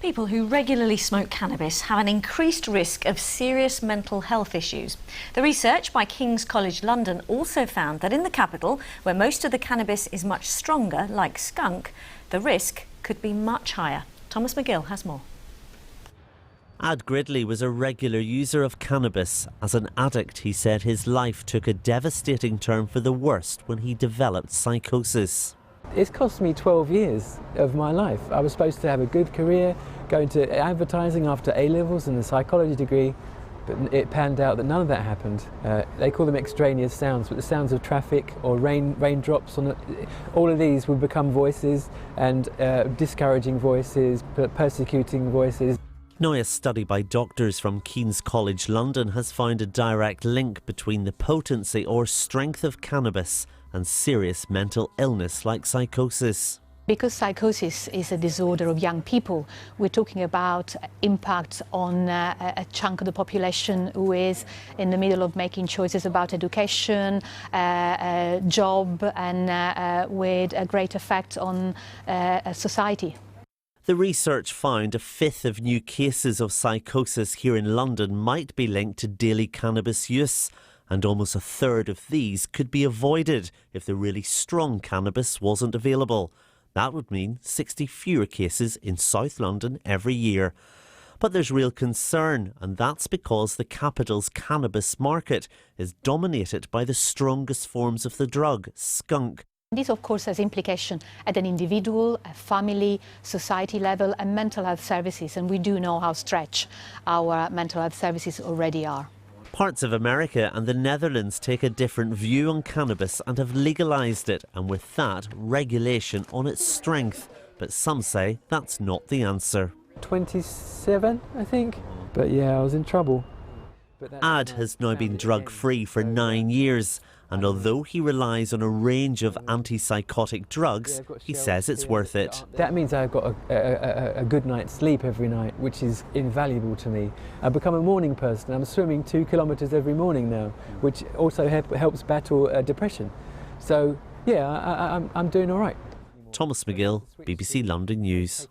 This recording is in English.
People who regularly smoke cannabis have an increased risk of serious mental health issues. The research by King's College London also found that in the capital, where most of the cannabis is much stronger, like skunk, the risk could be much higher. Thomas Magill has more. Ad Gridley was a regular user of cannabis. As an addict, he said his life took a devastating turn for the worst when he developed psychosis. It's cost me 12 years of my life. I was supposed to have a good career, go into advertising after A-levels and a psychology degree, but it panned out that none of that happened. They call them extraneous sounds, but the sounds of traffic or raindrops, all of these would become voices, and discouraging voices, persecuting voices. Now, a study by doctors from King's College London has found a direct link between the potency or strength of cannabis and serious mental illness like psychosis. Because psychosis is a disorder of young people, we're talking about impact on a chunk of the population who is in the middle of making choices about education, job, and with a great effect on society. The research found a fifth of new cases of psychosis here in London might be linked to daily cannabis use, and almost a third of these could be avoided if the really strong cannabis wasn't available. That would mean 60 fewer cases in South London every year. But there's real concern, and that's because the capital's cannabis market is dominated by the strongest forms of the drug, skunk. This, of course, has implications at an individual, a family, society level and mental health services, and we do know how stretched our mental health services already are. Parts of America and the Netherlands take a different view on cannabis and have legalised it, and with that, regulation on its strength. But some say that's not the answer. 27, I think. But yeah, I was in trouble. Ad has now been drug-free for 9 years, and although he relies on a range of antipsychotic drugs, he says it's worth it. That means I've got a good night's sleep every night, which is invaluable to me. I've become a morning person. I'm swimming 2 kilometres every morning now, which also helps battle depression. So yeah, I'm doing all right. Thomas Magill, BBC London News.